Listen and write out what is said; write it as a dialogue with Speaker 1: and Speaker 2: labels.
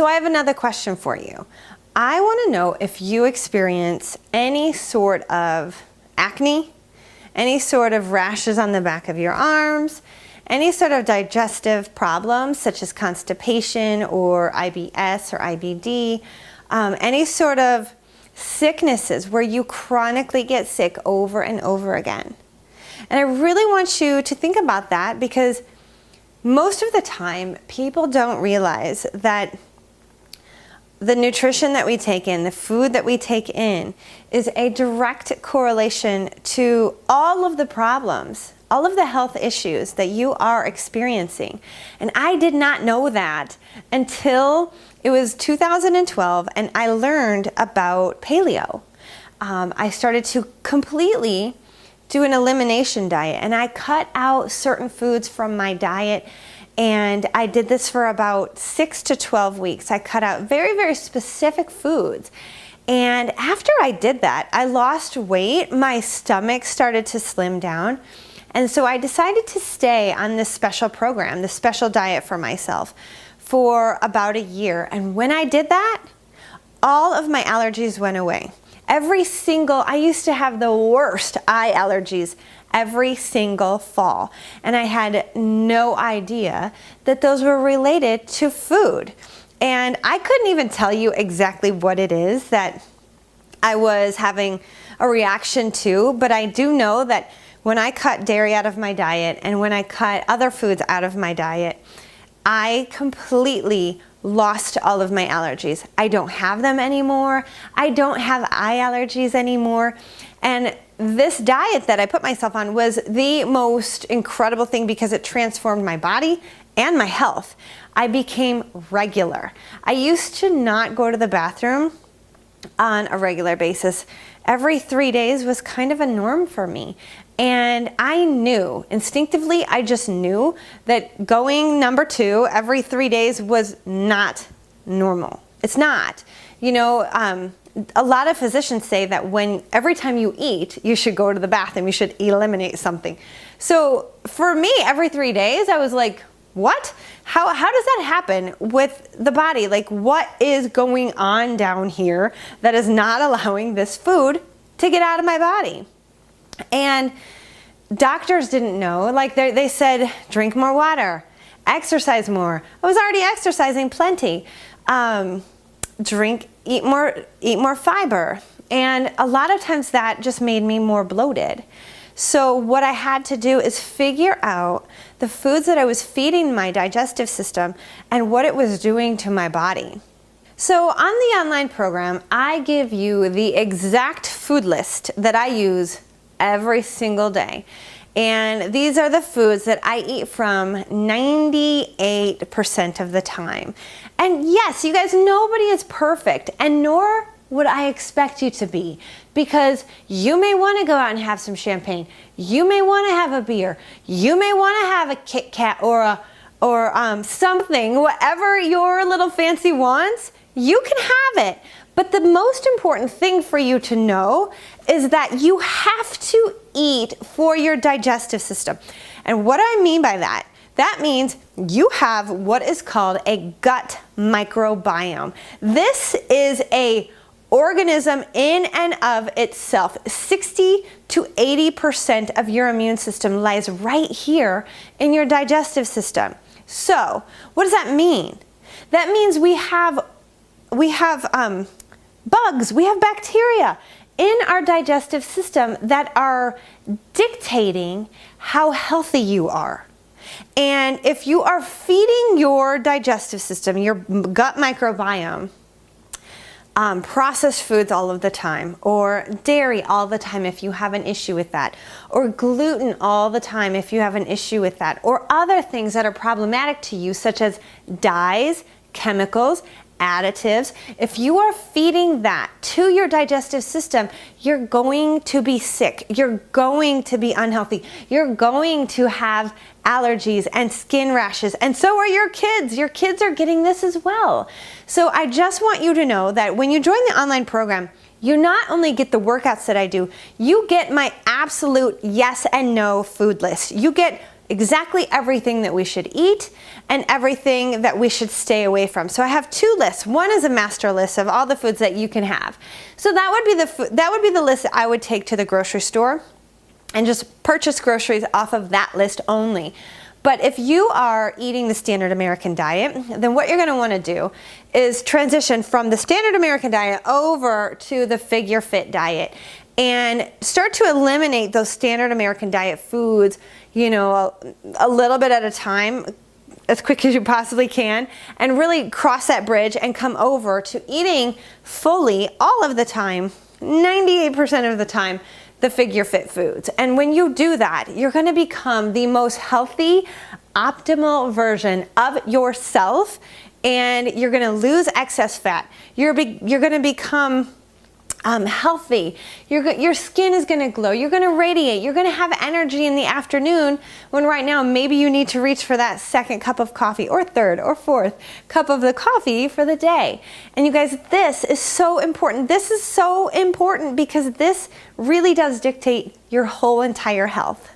Speaker 1: So I have another question for you. I want to know if you experience any sort of acne, any sort of rashes on the back of your arms, any sort of digestive problems such as constipation or IBS or IBD, any sort of sicknesses where you chronically get sick over and over again. And I really want you to think about that, because most of the time people don't realize that the nutrition that we take in, the food that we take in, is a direct correlation to all of the problems, all of the health issues that you are experiencing. And I did not know that until it was 2012 and I learned about paleo. I started to completely do an elimination diet, and I cut out certain foods from my diet. And I did this for about 6 to 12 weeks. I cut out very, very specific foods. And after I did that, I lost weight. My stomach started to slim down. And so I decided to stay on this special program, this special diet for myself, for about a year. And when I did that, all of my allergies went away. I used to have the worst eye allergies every single fall. And I had no idea that those were related to food. And I couldn't even tell you exactly what it is that I was having a reaction to, but I do know that when I cut dairy out of my diet and when I cut other foods out of my diet, I completely lost all of my allergies. I don't have them anymore. I don't have eye allergies anymore. And this diet that I put myself on was the most incredible thing because it transformed my body and my health. I became regular. I used to not go to the bathroom on a regular basis. Every 3 days was kind of a norm for me. And I knew, instinctively, I just knew that going number 2 every 3 days was not normal. It's not. You know, a lot of physicians say that every time you eat, you should go to the bathroom, you should eliminate something. So for me, every 3 days, I was like, what? How does that happen with the body? Like, what is going on down here that is not allowing this food to get out of my body? And doctors didn't know. Like, they said, drink more water, exercise more. I was already exercising plenty. Eat more fiber. And a lot of times that just made me more bloated. So what I had to do is figure out the foods that I was feeding my digestive system and what it was doing to my body. So on the online program, I give you the exact food list that I use every single day. And these are the foods that I eat from 98% of the time. And yes, you guys, nobody is perfect, and nor would I expect you to be, because you may want to go out and have some champagne. You may want to have a beer. You may want to have a Kit Kat or something, whatever your little fancy wants, you can have it. But the most important thing for you to know is that you have to eat for your digestive system. And what I mean by that, that means you have what is called a gut microbiome. This is a organism in and of itself. 60 to 80% of your immune system lies right here in your digestive system. So, what does that mean? That means we have bugs, we have bacteria in our digestive system that are dictating how healthy you are. And if you are feeding your digestive system, your gut microbiome, processed foods all of the time, or dairy all the time if you have an issue with that, or gluten all the time if you have an issue with that, or other things that are problematic to you, such as dyes, chemicals, additives, if you are feeding that to your digestive system, you're going to be sick. You're going to be unhealthy. You're going to have allergies and skin rashes, and so are your kids. Your kids are getting this as well. So I just want you to know that when you join the online program, you not only get the workouts that I do, you get my absolute yes and no food list. You get exactly everything that we should eat and everything that we should stay away from. So I have two lists. One is a master list of all the foods that you can have. So that would be the list that I would take to the grocery store and just purchase groceries off of that list only. But if you are eating the standard American diet, then what you're going to want to do is transition from the standard American diet over to the Figure Fit diet and start to eliminate those standard American diet foods, you know, a little bit at a time, as quick as you possibly can, and really cross that bridge and come over to eating fully all of the time, 98% of the time, the Figure Fit foods. And when you do that, you're going to become the most healthy, optimal version of yourself, and you're going to lose excess fat. You're going to become healthy. Your skin is going to glow. You're going to radiate. You're going to have energy in the afternoon when right now maybe you need to reach for that second cup of coffee or third or fourth cup of the coffee for the day. And you guys, this is so important. This is so important because this really does dictate your whole entire health.